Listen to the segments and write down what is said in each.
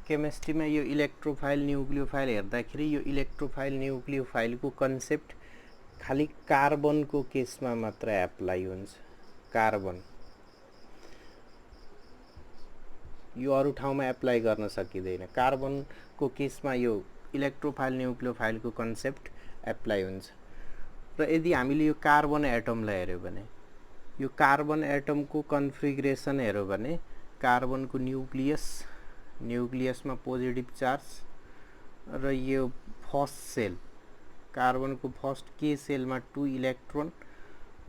केमिस्ट्रीमा यो electrophile nucleophile हेर्दाखेरि यो इलेक्ट्रोफाइल न्यूक्लियोफाइलको कन्सेप्ट खाली कार्बनको केसमा मात्र एप्लाई हुन्छ। कार्बन यो अरु ठाउँमा एप्लाई गर्न सकिदैन। कार्बनको केसमा यो इलेक्ट्रोफाइल न्यूक्लियोफाइलको कन्सेप्ट एप्लाई हुन्छ। र यदि हामीले यो कार्बन एटमलाई हेर्यो भने यो कार्बन एटमको कन्फिगरेसन हेर्यो भने कार्बनको न्यूक्लियसमा पोजिटिभ चार्ज र यो फर्स्ट सेल कार्बनको फर्स्ट के सेलमा 2 इलेक्ट्रोन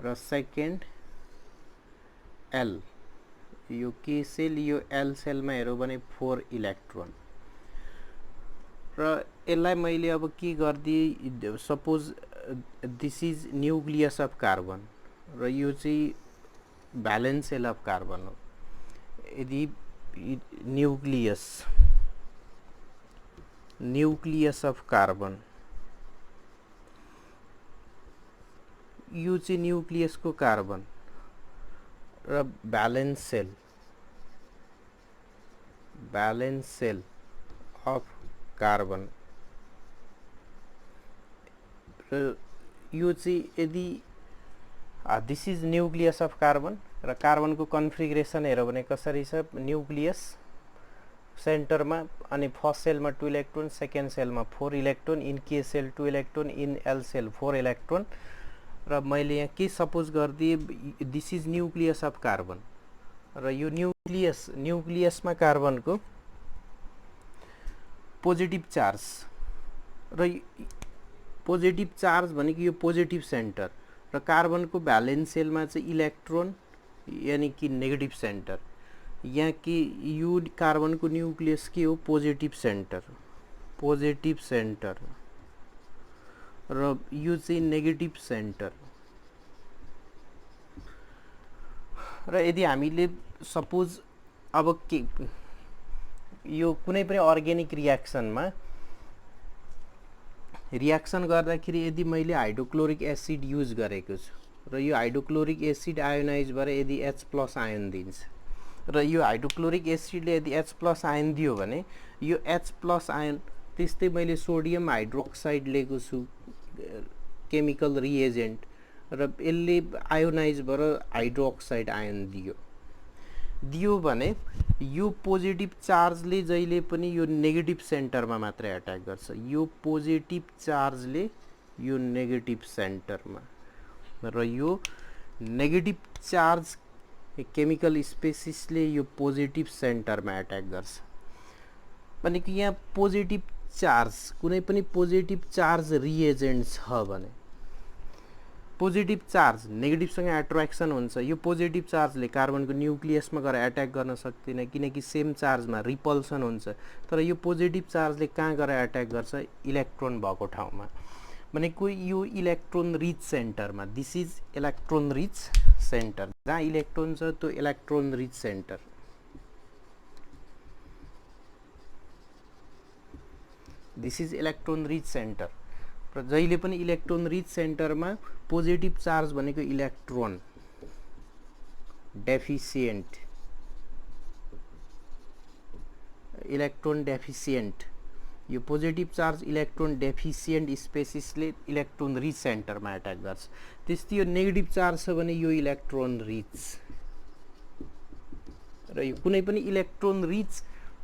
र सेकेन्ड एल यो के सेल यो एल सेलमा हेर्यो भने 4 इलेक्ट्रोन। र यसलाई मैले अब के गर्दिए suppose this is nucleus of carbon र यो चाहिँ भ्यालेन्स सेल अफ कार्बन हो। यदि न्यूक्लियस अफ कार्बन यो चाहिँ न्यूक्लियसको कार्बन र भ्यालेन्स सेल अफ कार्बन र यो चाहिँ यदि this is nucleus of carbon र कार्बनको कन्फिगरेसन हेर्यो भने कसरी छ न्यूक्लियस सेन्टरमा अनि फर्स्ट सेलमा 2 इलेक्ट्रोन सेकेन्ड सेलमा 4 electron in K shell 2 electron in L shell 4 electron. र मैले यहाँ के सपोज गरिदिए this is nucleus of carbon र यो न्यूक्लियसमा कार्बनको पोजिटिभ चार्ज र पोजिटिभ चार्ज भनेको यो पोजिटिभ सेन्टर र कार्बनको भ्यालेन्स सेलमा चाहिँ इलेक्ट्रोन यानी कि नेगेटिभ सेन्टर। यहाँ कि यो कार्बनको न्यूक्लियस के हो पोजिटिभ सेन्टर र यो चाहिँ नेगेटिभ सेन्टर। र यदि हामीले सपोज अब के यो कुनै पनि अर्ग्यानिक रियाक्सन गर्दाखेरि यदि मैले हाइड्रोक्लोरिक एसिड युज गरेको छु र यो हाइड्रोक्लोरिक एसिड आयोनाइज भएर यदि H+ आयन दिन्छ र यो हाइड्रोक्लोरिक एसिडले यदि H+ आयन दियो भने यो H+ आयन त्यस्तै मैले सोडियम हाइड्रोक्साइड लिएको छु केमिकल रिएजेन्ट र यसले आयोनाइज भएर हाइड्रोक्साइड आयन दियो भने यो पोजिटिभ चार्जले जहिले पनि यो नेगेटिभ सेन्टरमा मात्र एट्याक गर्छ। यो पोजिटिभ चार्जले यो नेगेटिभ सेन्टरमा र यो नेगेटिभ चार्ज केमिकल स्पेसिसले यो पोजिटिभ सेन्टरमा एट्याक गर्छ। भनेको यहाँ पोजिटिभ चार्ज कुनै पनि पोजिटिभ चार्ज रिएजेन्ट छ भने पोजिटिभ चार्ज नेगेटिभसँग एट्र्याक्सन हुन्छ। यो पोजिटिभ चार्जले कार्बनको न्यूक्लियसमा गएर एट्याक गर्न सक्दैन किनकि सेम चार्जमा रिपल्सन हुन्छ। तर यो पोजिटिभ चार्जले कहाँ गएर एट्याक गर्छ इलेक्ट्रोन भएको ठाउँमा भनेको यो इलेक्ट्रोन रिच सेन्टरमा। This is electron rich centre जहाँ इलेक्ट्रोन छ त्यो electron rich centre. This is electron rich centre र जहिले पनि इलेक्ट्रोन रिच सेन्टरमा पोजिटिभ चार्ज भनेको इलेक्ट्रोन डेफिसिएन्ट यो पोजिटिभ चार्ज इलेक्ट्रोन डेफिसिएन्ट स्पेसिसले इलेक्ट्रोन रिच सेन्टरमा एट्याक गर्छ। त्यस्तै यो नेगेटिभ चार्ज छ भने यो इलेक्ट्रोन रिच र यो कुनै पनि electron rich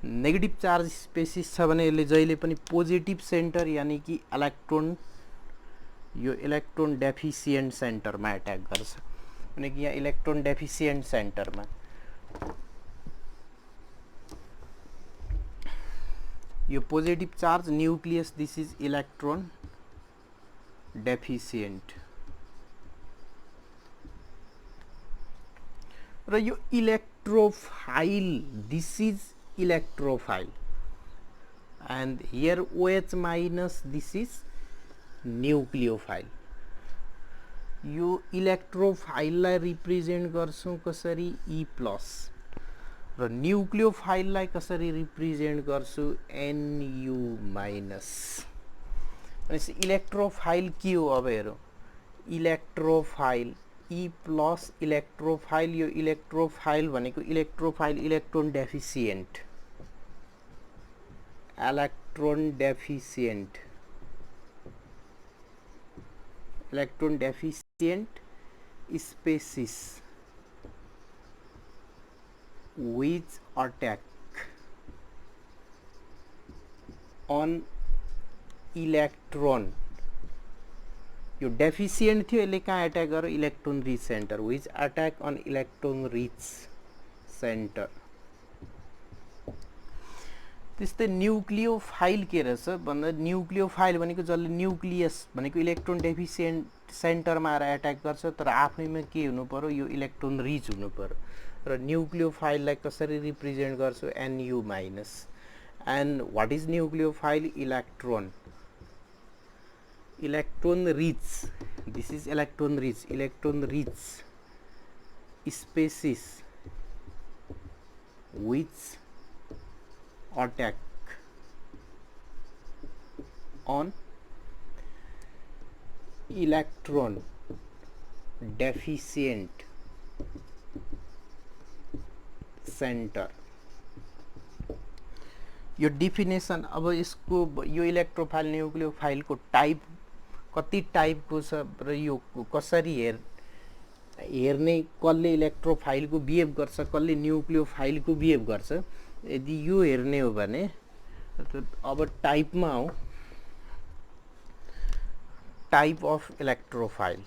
negative charge species छ भने यसले जहिले पनि पोजिटिभ सेन्टर यानी कि इलेक्ट्रोन डेफिसिएन्ट सेन्टरमा एट्याक गर्छ। भनेको यहाँ इलेक्ट्रोन डेफिसिएन्ट सेन्टरमा यो positive charge nucleus this is electron deficient र यो electrophile this is electrophile and here OH minus this is nucleophile। यो इलेक्ट्रोफाइललाई रिप्रेजेन्ट गर्छौं कसरी E+ र न्यूक्लियोफाइललाई कसरी रिप्रेजेन्ट गर्छु Nu-। भनेपछि इलेक्ट्रोफाइल के हो अब हेरौँ इलेक्ट्रोफाइल E+ इलेक्ट्रोफाइल यो इलेक्ट्रोफाइल भनेको electrophile electron deficient electron deficient species which attack on electron. यो डेफिसिएंट थियो, यसले कहाँ अट्याक गर्यो? Electron rich centre. Which attack on electron rich centre. त्यस्तै न्युक्लियोफाइल के रहेछ भन्दा न्युक्लियोफाइल भनेको जसले न्युक्लियस भनेको इलेक्ट्रोन डेफिसिएन्ट सेन्टरमा आएर एट्याक गर्छ, तर आफैमा के हुनु पर्यो? यो इलेक्ट्रोन रिच हुनु पर्यो. र न्युक्लियोफाइललाई कसरी रिप्रेजेन्ट गर्छु? NU minus. And what is nucleophile? Electron rich. This is electron rich species which attack on electron deficient center. यो डिफिनेसन. अब यसको यो इलेक्ट्रोफाइल न्युक्लियोफाइलको टाइप कति टाइपको छ र यो कसरी हेर्ने, कसले इलेक्ट्रोफाइलको बिहेभ गर्छ, कसले न्युक्लियोफाइलको बिहेभ गर्छ, यदि यो हेर्ने हो भने अब टाइपमा हो. टाइप अफ इलेक्ट्रोफाइल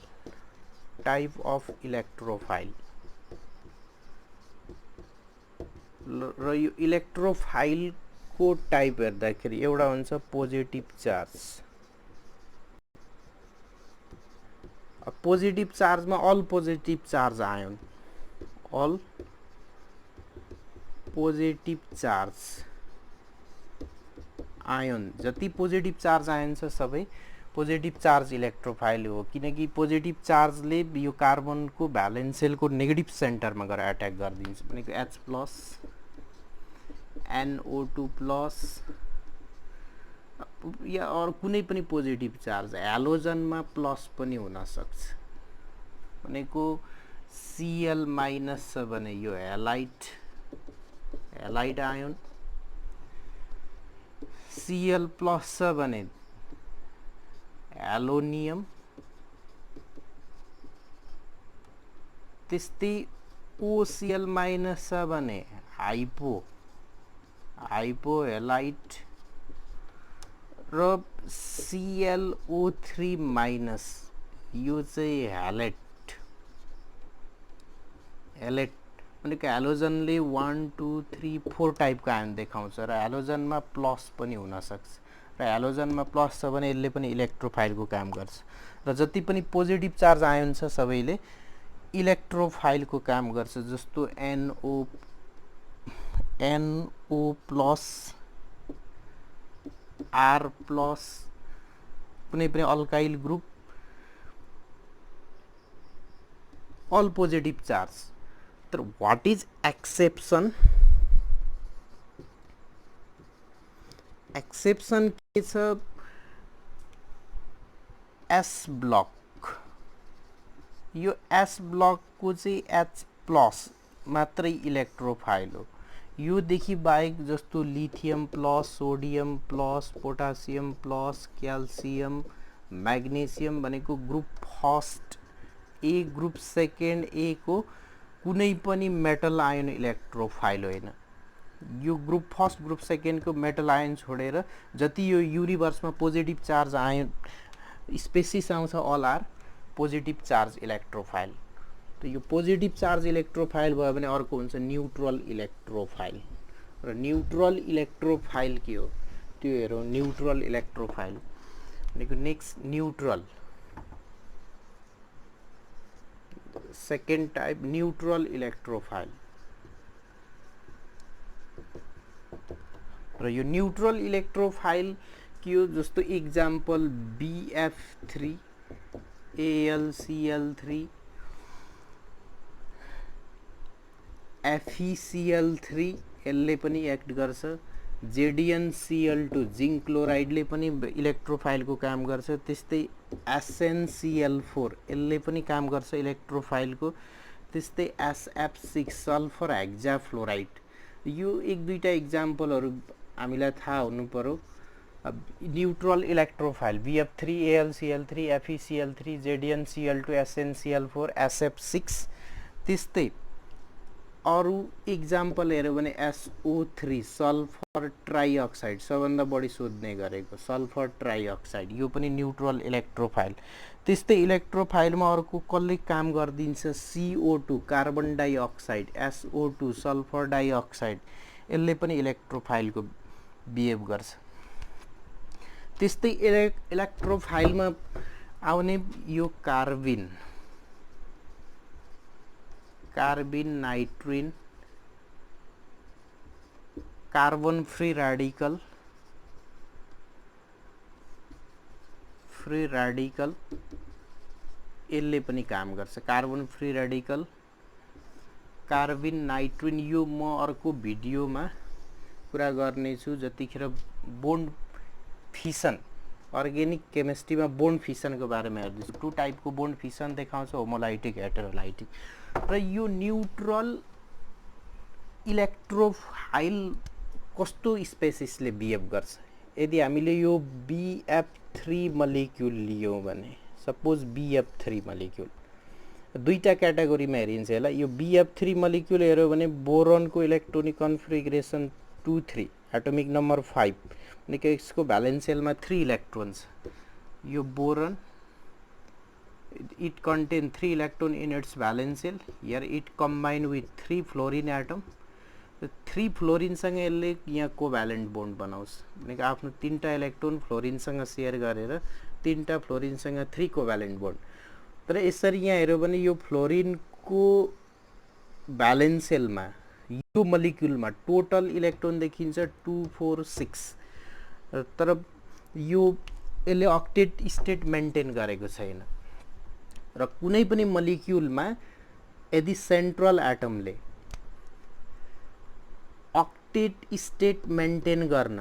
र यो इलेक्ट्रोफाइलको टाइप हेर्दाखेरि एउटा हुन्छ पोजिटिभ चार्ज. पोजिटिभ चार्जमा all positive charge ion, all positive charge ion, जति पोजिटिभ चार्ज आयोन छ सबै पोजिटिभ चार्ज इलेक्ट्रोफाइल हो. किनकि पोजिटिभ चार्जले यो कार्बनको भ्यालेन्स सेलको नेगेटिभ सेन्टरमा गएर एट्याक गरिदिन्छ. भनेको H प्लस NO2 प्लस या अरू कुनै पनि पोजिटिभ चार्ज. हेलोजनमा प्लस पनि हुन सक्छ. भनेको Cl माइनस छ भने यो हेलाइट आयोन, Cl प्लस छ भने हेलोनियम, त्यस्तै OCl माइनस छ भने हाइपो हेलाइट र ClO3 माइनस यो चाहिँ हेलेट भनेको हेलोजनले 1 2 3 4 टाइपको आयोन देखाउँछ र हेलोजनमा प्लस पनि हुन सक्छ. र हेलोजनमा प्लस छ भने यसले पनि इलेक्ट्रोफाइलको काम गर्छ. र जति पनि पोजिटिभ चार्ज आयोन छ सबैले इलेक्ट्रोफाइलको काम गर्छ. जस्तो NO प्लस, R प्लस, कुनै पनि alkyl group, all positive charge. तर व्हाट इज एक्सेप्सन? एक्सेप्सन के छ? S block. यो S ब्लकको चाहिँ H प्लस मात्रै इलेक्ट्रोफाइल हो. यो देखि बाहेक जस्तो lithium plus, sodium plus, potassium plus, calcium, magnesium भनेको group first A, group second A को कुनै पनि मेटल आयोन इलेक्ट्रोफाइल होइन. यो ग्रुप फर्स्ट ग्रुप सेकेन्ड को मेटल आयोन छोडेर जति यो युनिभर्समा पोजिटिभ चार्ज आयोन स्पेसिस आउँछ all are positive charge electrophile. त यो पोजिटिभ चार्ज इलेक्ट्रोफाइल भयो भने अर्को हुन्छ न्युट्रल इलेक्ट्रोफाइल. र न्युट्रल इलेक्ट्रोफाइल के हो त्यो हेरौँ. न्युट्रल इलेक्ट्रोफाइल भनेको next neutral, second type neutral electrophile. र यो न्युट्रल इलेक्ट्रोफाइल के हो? जस्तो इक्जाम्पल BF3 AlCl3 FeCl3 यसले पनि एक्ट गर्छ. ZnCl2 जिंक क्लोराइडले पनि इलेक्ट्रोफाइलको काम गर्छ. त्यस्तै SnCl4 यसले पनि काम गर्छ इलेक्ट्रोफाइलको. त्यस्तै SF6 सल्फर हेक्जाफ्लोराइड. यो एक दुईटा इक्जाम्पलहरू हामीलाई थाहा हुनु पर्यो neutral electrophile BF3 AlCl3 FeCl3 ZnCl2 SnCl4 SF6 त्यस्तै अरु इक्जाम्पल हेर्यो भने SO3 सल्फर ट्राइअक्साइड सबभन्दा बढी सोध्ने गरेको सल्फर ट्राइअक्साइड यो पनि न्यूट्रल इलेक्ट्रोफाइल त्यस्तै इलेक्ट्रोफाइलमा अर्को कसले काम गर्दिन्छ CO2 carbon dioxide SO2 sulphur dioxide यसले पनि इलेक्ट्रोफाइलको बिहेभ गर्छ त्यस्तै इलेक्ट्रोफाइलमा आउने यो कार्बिन नाइट्रिन कार्बन फ्री रेडिकल यसले पनि काम गर्छ कार्बन फ्री रेडिकल कार्बिन नाइट्रिन यो म अर्को भिडियोमा कुरा गर्ने छु जतिखेर बोन्ड फिसन अर्गेनिक केमिस्ट्रीमा बोन्ड फिसनको बारेमा हेर्दैछु टु टाइपको बोन्ड फिसन देखाउँछ होमोलाइटिक हेटेरोलाइटिक र यो न्यूट्रल इलेक्ट्रोफाइल कस्तो स्पेसिसले बिहेभ गर्छ यदि हामीले यो BF3 मलिक्युल लियौं भने सपोज BF3 मलिक्युल दुईटा क्याटेगोरीमा हेरिन्छ होला यो BF3 मलिक्युल हेर्यो भने बोरोनको इलेक्ट्रोनिक कन्फिगरेसन 2-3 एटोमिक नम्बर 5 भनेको यसको भ्यालेन्स सेलमा 3 इलेक्ट्रोन्स यो boron it contain 3 electron in its valence shell here it combine with 3 fluorine atom 3 fluorine सँग यसले यहाँ कोभ्यालेन्ट बोन्ड बनाउँछ भनेको आफ्नो 3टा इलेक्ट्रोन फ्लोरिन सँग शेयर गरेर 3टा फ्लोरिन सँग 3 कोभ्यालेन्ट बोन्ड तर यसरी यहाँ हेर्यो भने यो फ्लोरिन को भ्यालेन्स सेलमा यो मलिक्युलमा टोटल इलेक्ट्रोन देखिन्छ 2 4 6 तर यो यसले अक्टेट स्टेट मेन्टेन गरेको छैन र कुनै पनि मलिक्युलमा यदि सेन्ट्रल एटमले अक्टेट स्टेट मेन्टेन गर्न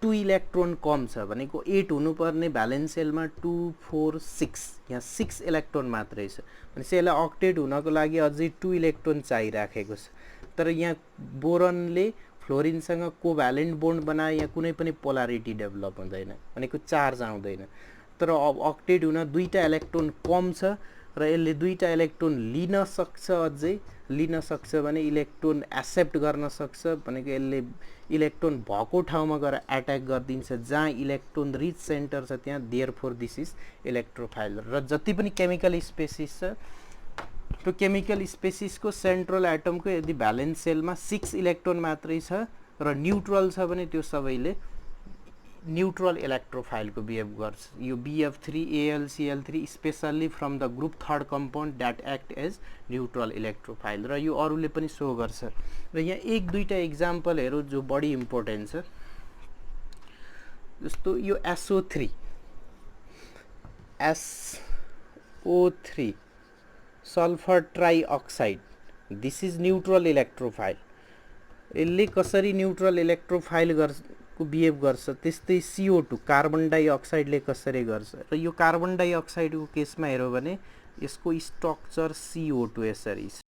2 इलेक्ट्रोन कम छ भनेको 8 हुनुपर्ने भ्यालेन्स सेलमा 2 4 6 यहाँ 6 इलेक्ट्रोन मात्रै छ भनेपछि यसलाई अक्टेट हुनको लागि अझै 2 इलेक्ट्रोन चाहिराखेको छ तर यहाँ बोरनले फ्लोरिनसँग कोभ्यालेन्ट बोन्ड बनाए यहाँ कुनै पनि पोलारिटी डेभलप हुँदैन भनेको चार्ज आउँदैन तर अक्टेट हुन दुईटा इलेक्ट्रोन कम छ र यसले दुईटा इलेक्ट्रोन लिन सक्छ अझै लिन सक्छ भने इलेक्ट्रोन एक्सेप्ट गर्न सक्छ भनेको यसले इलेक्ट्रोन भएको ठाउँमा गएर अट्याक गर्दिन्छ जहाँ इलेक्ट्रोन रिच सेन्टर छ त्यहाँ देयरफोर दिस इज इलेक्ट्रोफाइल र जति पनि केमिकल स्पेसिस छ त्यो केमिकल स्पेसिसको सेन्ट्रल एटमको यदि भ्यालेन्स सेलमा 6 इलेक्ट्रोन मात्रै छ र न्यूट्रल छ भने त्यो सबैले न्यूट्रल इलेक्ट्रोफाइल को बिहेभ गर्छ यो BF3 AlCl3 specially from the group third compound that act as neutral electrophile र यो अरूले पनि सो गर्छ र यहाँ एक दुईटा एक्जाम्पलहरु जो बढी इम्पोर्टेन्ट छ जस्तो यो SO3 sulphur trioxide this is neutral electrophile यसले कसरी न्यूट्रल इलेक्ट्रोफाइल को बिहेभ गर्छ त्यस्तै CO2 कार्बन डाइअक्साइडले कसरी गर्छ र यो कार्बन डाइअक्साइडको केसमा हेर्यो भने यसको स्ट्रक्चर CO2 यसरी छ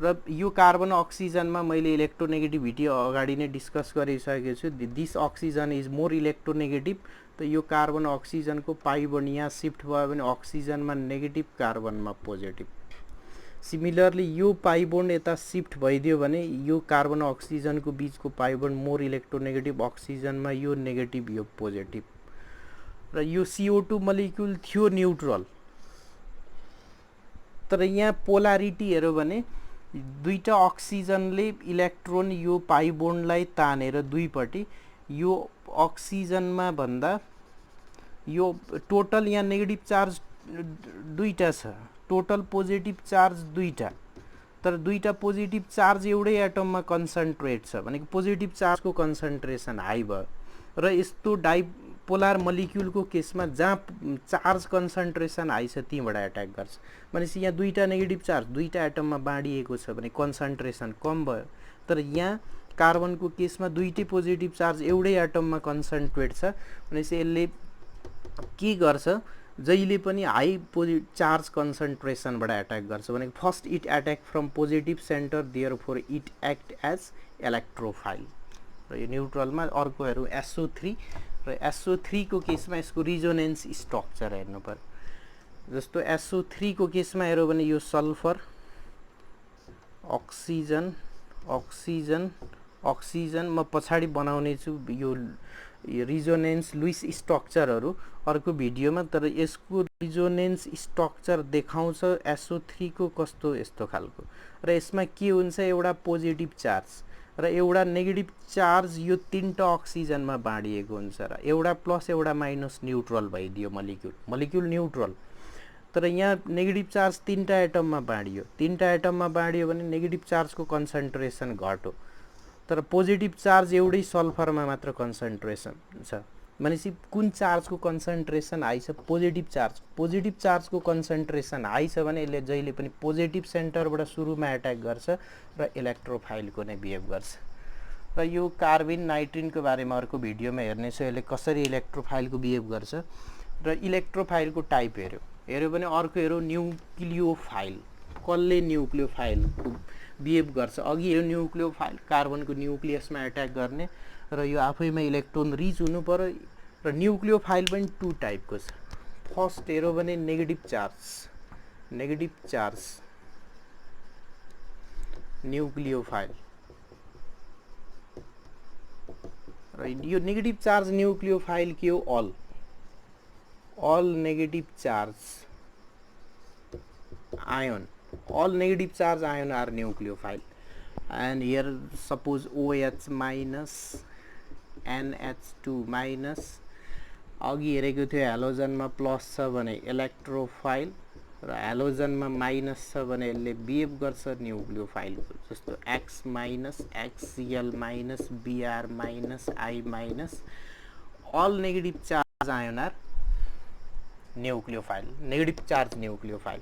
र यो कार्बन अक्सिजनमा मैले इलेक्ट्रोनेगेटिभिटी अगाडि नै डिस्कस गरिसकेको छु this oxygen is more electronegative त यो कार्बन अक्सिजनको पाइ बन्ड यहाँ शिफ्ट भयो भने अक्सिजनमा नेगेटिभ कार्बनमा पोजिटिभ सिमिलरली यो पाइ बन्ड यता शिफ्ट भइदियो भने यो कार्बन अक्सिजनको बीचको पाइ बन्ड मोर इलेक्ट्रोनेगेटिभ अक्सिजनमा यो नेगेटिभ यो पोजिटिभ र यो CO2 मलिक्युल थियो न्यूट्रल तर यहाँ पोलारिटी हेर्यो भने दुईटा अक्सिजनले इलेक्ट्रोन यो पाइ बन्डलाई तानेर दुईपट्टि यो अक्सिजनमा भन्दा यो टोटल यहाँ नेगेटिभ चार्ज दुईटा छ टोटल पोजिटिभ चार्ज दुईटा तर दुईटा पोजिटिभ चार्ज एउटै एटममा कन्सन्ट्रेट छ भनेको पोजिटिभ चार्जको कन्सन्ट्रेसन हाई भयो र यस्तो डाइपोलर मलिक्युलको केसमा जहाँ चार्ज कन्सन्ट्रेसन हाई छ त्यहीबाट अट्याक गर्छ भनेपछि यहाँ दुईटा नेगेटिभ चार्ज दुईटा एटममा बाँडिएको छ भने कन्सन्ट्रेसन कम भयो तर यहाँ कार्बनको केसमा दुईटै पोजिटिभ चार्ज एउटै एटममा कन्सन्ट्रेट छ भनेपछि यसले के गर्छ जहिले पनि हाई चार्ज कन्सन्ट्रेसनबाट एट्याक गर्छ भनेको first it attack from positive centre therefore it act as electrophile र यो न्युट्रलमा अर्को हेरौँ SO3 र SO3 को केसमा यसको रिजोनेन्स स्ट्रक्चर हेर्नु पर्यो जस्तो SO3 को केसमा हेर्यो भने यो सल्फर अक्सिजन अक्सिजन अक्सिजन म पछाडि बनाउने छु यो रिजोनेन्स लुइस स्ट्रक्चरहरू अर्को भिडियोमा तर यसको रिजोनेन्स स्ट्रक्चर देखाउँछ SO3 को कस्तो यस्तो खालको र यसमा के हुन्छ एउटा पोजिटिभ चार्ज र एउटा नेगेटिभ चार्ज यो तीनटा अक्सिजनमा बाँडिएको हुन्छ र एउटा प्लस एउटा माइनस न्युट्रल भइदियो मलिक्युल न्युट्रल तर यहाँ नेगेटिभ चार्ज तीनटा एटममा बाँडियो भने नेगेटिभ चार्जको कन्सन्ट्रेसन घट्यो तर पोजिटिभ चार्ज एउटै सल्फरमा मात्र कन्सन्ट्रेसन छ भनेपछि कुन चार्जको कन्सन्ट्रेसन हाई छ पोजिटिभ चार्जको कन्सन्ट्रेसन हाई छ भने यसले जहिले पनि पोजिटिभ सेन्टरबाट सुरुमा एट्याक गर्छ र इलेक्ट्रोफाइलको नै बिहेभ गर्छ र यो कार्बिन नाइट्रिनको बारेमा अर्को भिडियोमा हेर्नेछु यसले कसरी इलेक्ट्रोफाइलको बिहेभ गर्छ र इलेक्ट्रोफाइलको टाइप हेर्यो भने अर्को हेरौँ न्युक्लियोफाइल कसले न्युक्लियोफाइलको बिहेभ गर्छ अघि यो न्युक्लियोफाइल कार्बनको न्युक्लियसमा एट्याक गर्ने र यो आफैमा इलेक्ट्रोन रिच हुनु पर्यो र न्युक्लियोफाइल पनि टु टाइपको छ फर्स्ट हेर्यो भने नेगेटिभ चार्ज न्युक्लियोफाइल र यो नेगेटिभ चार्ज न्युक्लियोफाइल के हो all negative charge ion all negative charge ion are nucleophile and here suppose OH minus NH2 minus अघि हेरेको थियो हेलोजनमा प्लस छ भने इलेक्ट्रोफाइल र हेलोजनमा माइनस छ भने यसले बिहेभ गर्छ न्युक्लियोफाइलको जस्तो X minus HCl minus Br minus I minus all negative charge ion are nucleophile negative charge nucleophile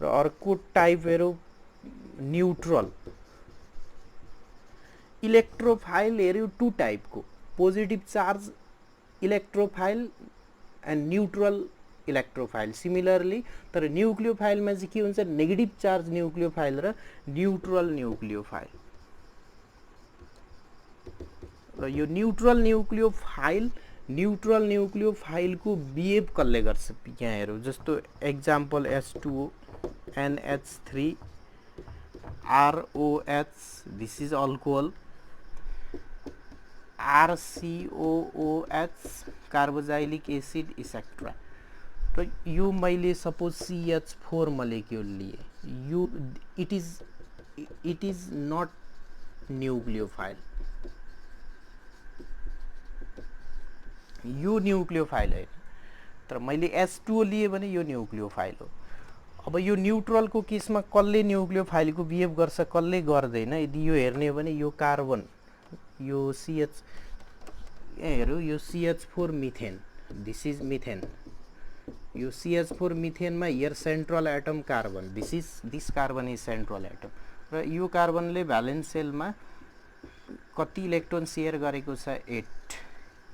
र अर्को टाइप हेरौँ न्युट्रल इलेक्ट्रोफाइल हेऱ्यो टु टाइपको positive charge electrophile and neutral electrophile similarly तर न्युक्लियोफाइलमा चाहिँ के हुन्छ नेगेटिभ चार्ज न्युक्लियोफाइल र न्युट्रल न्युक्लियोफाइल र यो न्युट्रल न्युक्लियोफाइलको बिहेभ कसले गर्छ यहाँ हेरौँ जस्तो example H2O NH3 ROH this is alcohol RCOOH carboxylic acid etcetera र यो मैले सपोज CH4 मोलिक्युल लिए यो इट इज नट न्युक्लियोफाइल यो न्युक्लियोफाइल होइन तर मैले H2O लिए भने यो न्युक्लियोफाइल हो अब यो न्युट्रलको केसमा कसले न्युक्लियोफाइलको बिहेभ गर्छ कसले गर्दैन यदि यो हेर्ने हो भने यो कार्बन यो CH हेरौँ यो CH4 methane this is methane यो CH4 मिथेनमा here central atom carbon this carbon is central atom र यो कार्बनले भ्यालेन्स सेलमा कति इलेक्ट्रोन सेयर गरेको छ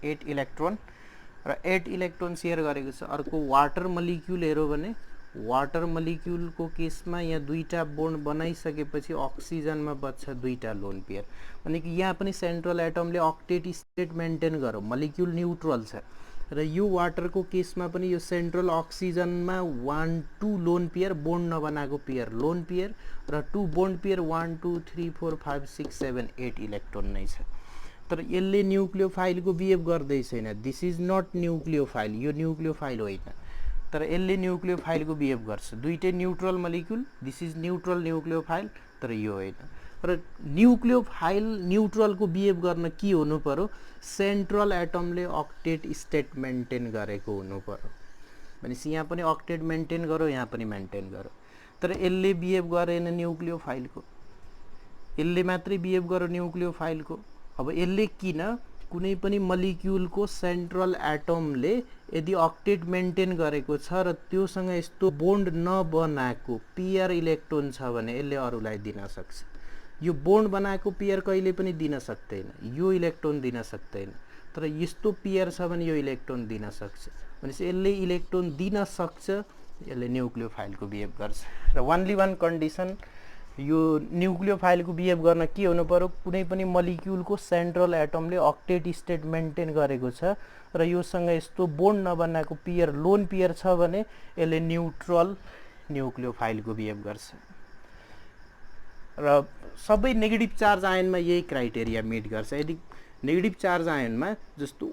8 इलेक्ट्रोन र 8 इलेक्ट्रोन सेयर गरेको छ अर्को वाटर मोलिक्युल हेर्यो भने वाटर मोलिक्युलको केसमा यहाँ दुईटा बोन्ड बनाइसकेपछि अक्सिजनमा बच्छ दुईटा लोन पेयर भनेको यहाँ पनि सेन्ट्रल एटमले अक्टेट स्टेट मेन्टेन गर्यो मोलिक्युल न्युट्रल छ र यो वाटरको केसमा पनि यो सेन्ट्रल अक्सिजनमा 1 2 लोन पेयर बोन्ड नबनाएको पेयर लोन पेयर र 2 बोन्ड पेयर 1 2 3 4 5 6 7 8 इलेक्ट्रोन नै छ तर यसले न्युक्लियोफाइलको बिहेभ गर्दै छैन दिस इज नट न्युक्लियोफाइल यो न्युक्लियोफाइल होइन तर यसले न्युक्लियोफाइलको बिहेभ गर्छ दुईटै neutral molecule this is neutral nucleophile तर यो होइन र न्युक्लियोफाइल न्युट्रलको बिहेभ गर्न के हुनु पर्यो सेन्ट्रल एटमले अक्टेट स्टेट मेन्टेन गरेको हुनु पर्यो भनेपछि यहाँ पनि अक्टेट मेन्टेन गर्यो यहाँ पनि मेन्टेन गर्यो तर यसले बिहेभ गरेन न्युक्लियोफाइलको यसले मात्रै बिहेभ गर्यो न्युक्लियोफाइलको अब यसले किन कुनै पनि मोलिक्युलको सेन्ट्रल एटमले यदि अक्टेट मेन्टेन गरेको छ र त्योसँग यस्तो बोन्ड नबनाएको पेयर इलेक्ट्रोन छ भने यसले अरूलाई दिन सक्छ यो बोन्ड बनाएको पेयर कहिले पनि दिन सक्दैन यो इलेक्ट्रोन दिन सक्दैन तर यस्तो पेयर छ भने यो इलेक्ट्रोन दिन सक्छ भनेपछि यसले इलेक्ट्रोन दिन सक्छ, यसले न्युक्लियोफाइलको बिहेभ गर्छ। र ओन्ली वान कन्डिसन यो न्युक्लियोफाइलको बिहेभ गर्न के हुनु पर्यो, कुनै पनि मलिक्युलको सेन्ट्रल एटमले अक्टेट स्टेट मेन्टेन गरेको छ र योसँग यस्तो बोन्ड नबनाएको पेयर लोन पेयर छ भने यसले न्युट्रल न्युक्लियोफाइलको बिहेभ गर्छ। र सबै नेगेटिभ चार्ज आयनमा यही क्राइटेरिया मिट गर्छ। यदि नेगेटिभ चार्ज आयनमा जस्तो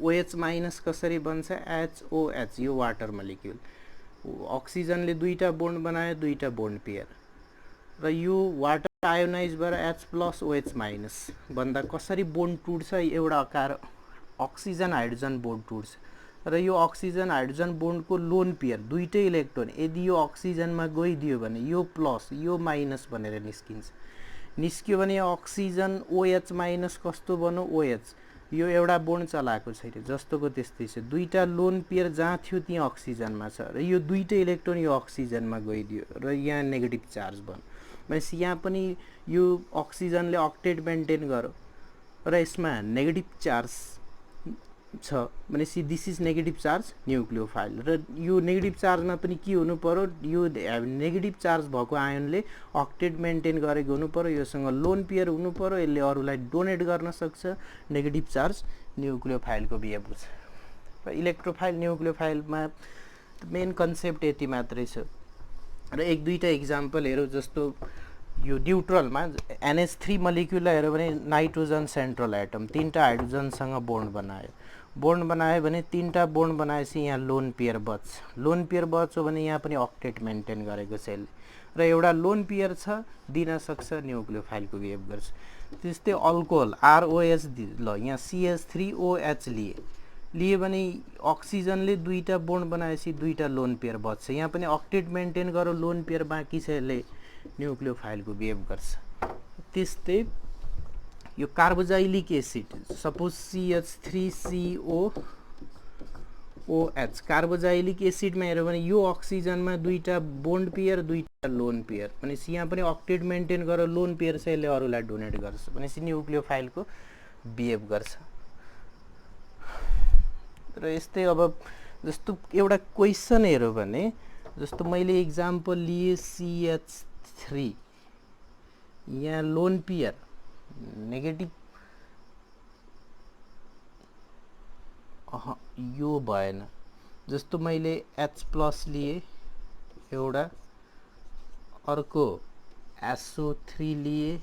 OH माइनस कसरी बन्छ, HOH, यो वाटर मलिक्युल, अक्सिजनले दुईटा बोन्ड बनायो, दुईटा बोन्ड पेयर, र यो वाटर आयोनाइज भएर H+ OH- भन्दा कसरी बोन्ड टुट्छ, एउटा आकार अक्सिजन हाइड्रोजन बोन्ड टुट्छ र यो अक्सिजन हाइड्रोजन बोन्डको लोन पेयर दुईटै इलेक्ट्रोन यदि यो अक्सिजनमा गइदियो भने यो प्लस यो माइनस भनेर निस्कियो भने अक्सिजन OH- कस्तो बन्यो, OH, यो एउटा बोन्ड चलाएको छैन, जस्तोको त्यस्तै छ, दुईटा लोन पेयर जहाँ थियो त्यहाँ अक्सिजनमा छ र यो दुईटै इलेक्ट्रोन यो अक्सिजनमा गइदियो र यहाँ नेगेटिभ चार्ज बन्यो। भनेपछि यहाँ पनि यो अक्सिजनले अक्टेट मेन्टेन गर्यो र यसमा नेगेटिभ चार्ज छ भनेपछि this is negative charge nucleophile. र यो नेगेटिभ चार्जमा पनि के हुनु पर्यो, यो नेगेटिभ चार्ज भएको आयनले अक्टेट मेन्टेन गरेको हुनु पर्यो, योसँग लोन पेयर हुनु पर्यो, यसले अरूलाई डोनेट गर्न सक्छ, नेगेटिभ चार्ज न्युक्लियोफाइलको बिहेभ हुन्छ। र इलेक्ट्रोफाइल न्युक्लियोफाइलमा मेन कन्सेप्ट यति मात्रै छ। र एक दुईटा इक्जाम्पल हेरौँ, जस्तो यो न्युट्रलमा NH3 मलिक्युललाई हेऱ्यो भने नाइट्रोजन सेन्ट्रल एटम तीनटा हाइड्रोजनसँग बोन्ड बनायो भने तीनटा बोन्ड बनाएपछि यहाँ लोन पेयर बच्छ भने यहाँ पनि अक्टेट मेन्टेन गरेको छ यसले र एउटा लोन पेयर छ, दिन सक्छ, न्युक्लियोफाइलको बिहेभ गर्छ। त्यस्तै अल्कोहल ROH, ल यहाँ CH3OH लिए भने अक्सिजनले दुईटा बोन्ड बनाएपछि दुईटा लोन पेयर बच्छ, यहाँ पनि अक्टेट मेन्टेन गर्यो, लोन पेयर बाँकी छ, यसले न्युक्लियोफाइलको बिहेभ गर्छ। त्यस्तै यो carboxylic acid, suppose CH3COOH, carboxylic एसिडमा हेऱ्यो भने यो अक्सिजनमा दुईटा बोन्ड पेयर, दुईटा लोन पेयर, भनेपछि यहाँ पनि अक्टेट मेन्टेन गरेर लोन पेयर छ, यसले अरूलाई डोनेट गर्छ, भनेपछि न्युक्लियोफाइलको बिहेभ गर्छ। र यस्तै अब जस्तो एउटा क्वेसन हेऱ्यो भने, जस्तो मैले इक्जाम्पल लिए CH3, यहाँ लोन पेयर नेगेटिभ, यो भएन, जस्तो मैले H+ लिए एउटा, अर्को SO3 लिए,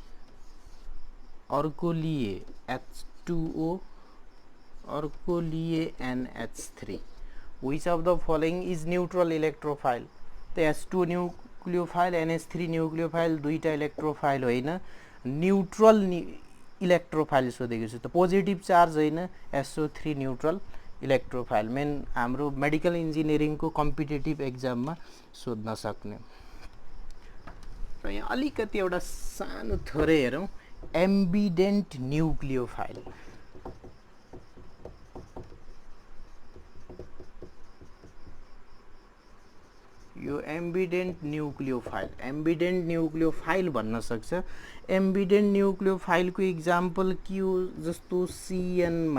अर्को लिए H2O, अर्को लिए NH3, which of the following is neutral electrophile. त H2 न्युक्लियोफाइल, NH3 न्युक्लियोफाइल, दुईटा इलेक्ट्रोफाइल होइन, न्युट्रल इलेक्ट्रोफाइल सोधेको छ, त पोजिटिभ चार्ज होइन, SO3 न्युट्रल इलेक्ट्रोफाइल, मेन हाम्रो मेडिकल इन्जिनियरिङको कम्पिटेटिभ एक्जाममा सोध्न सक्ने। र यहाँ अलिकति एउटा सानो थोरै हेरौँ, एम्बिडेन्ट न्युक्लियोफाइल। यो एम्बिडेन्ट न्युक्लियोफाइल भन्न सक्छ। एम्बिडेन्ट न्युक्लियोफाइलको इक्जाम्पल के हो, जस्तो CN-,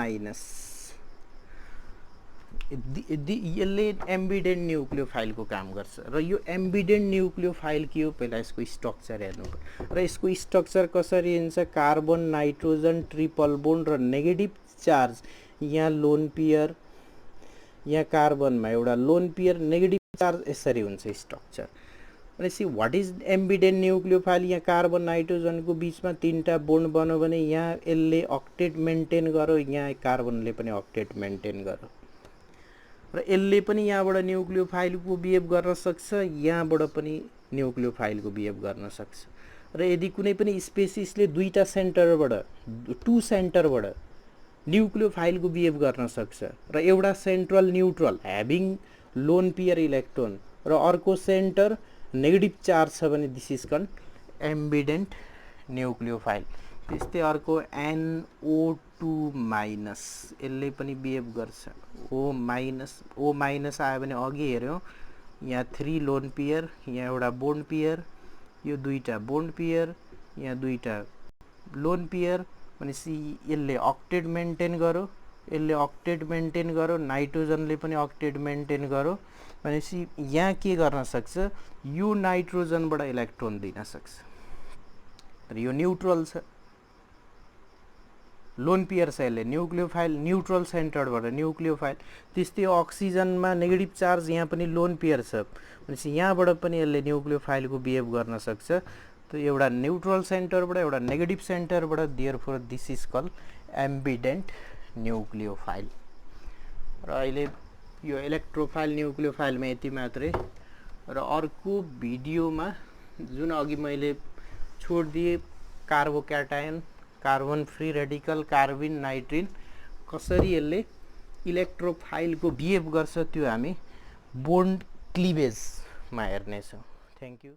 यसले एम्बिडेन्ट न्युक्लियोफाइलको काम गर्छ। र यो एम्बिडेन्ट न्युक्लियोफाइल के हो, पहिला यसको स्ट्रक्चर हेर्नु पर्यो। र यसको स्ट्रक्चर कसरी हुन्छ, कार्बन नाइट्रोजन ट्रिपल बोन्ड र नेगेटिभ चार्ज, यहाँ लोन पेयर, यहाँ कार्बनमा एउटा लोन पेयर, नेगेटिभ चार्ज, यसरी हुन्छ स्ट्रक्चर। भनेपछि वाट इज एम्बिडेन्ट न्युक्लियोफाइल, यहाँ कार्बन नाइट्रोजनको बिचमा तीनटा बोन्ड बन्यो भने यहाँ यसले अक्टेट मेन्टेन गर्यो, यहाँ कार्बनले पनि अक्टेट मेन्टेन गर्यो, र यसले पनि यहाँबाट न्युक्लियोफाइलको बिहेभ गर्न सक्छ, यहाँबाट पनि न्युक्लियोफाइलको बिहेभ गर्न सक्छ। र यदि कुनै पनि स्पेसिसले दुईटा सेन्टरबाट, टु सेन्टरबाट न्युक्लियोफाइलको बिहेभ गर्न सक्छ र एउटा central neutral having lone pair electron र अर्को सेन्टर नेगेटिभ चार्ज छ भने दिस इज कल्ड एम्बिडेन्ट न्युक्लियोफाइल। त्यस्तै अर्को NO2-, यसले पनि बिहेभ गर्छ, O- आयो भने अघि हेऱ्यौँ, यहाँ 3 लोन पेयर, यहाँ एउटा बोन्ड पेयर, यो दुईटा बोन्ड पेयर, यहाँ दुईटा लोन पेयर, भनेपछि यसले अक्टेट मेन्टेन गर्यो यसले अक्टेट मेन्टेन गर्यो, नाइट्रोजनले पनि अक्टेट मेन्टेन गर्यो भनेपछि यहाँ के गर्न सक्छ, यो नाइट्रोजनबाट इलेक्ट्रोन दिन सक्छ। तर यो न्यूट्रल छ, लोन पेयर छ, यसले न्यूक्लियोफाइल न्यूट्रल सेन्टरबाट न्यूक्लियोफाइल। त्यस्तै अक्सिजनमा नेगेटिभ चार्ज यहाँ पनि लोन पेयर छ भनेपछि यहाँबाट पनि यसले न्यूक्लियोफाइलको बिहेभ गर्न सक्छ। त एउटा न्यूट्रल सेन्टरबाट एउटा नेगेटिभ सेन्टरबाट, therefore this is called ambident nucleophile. र अहिले यो इलेक्ट्रोफाइल न्यूक्लियोफाइलमा यति मात्रै। र अर्को भिडियोमा जुन अघि मैले छोडिदिएँ कार्बोक्याटायन, कार्बन फ्री रेडिकल, कार्बिन, नाइट्रिन कसरी यसले इलेक्ट्रोफाइलको बिहेभ गर्छ त्यो हामी बोन्ड क्लिवेजमा हेर्नेछौँ। Thank you.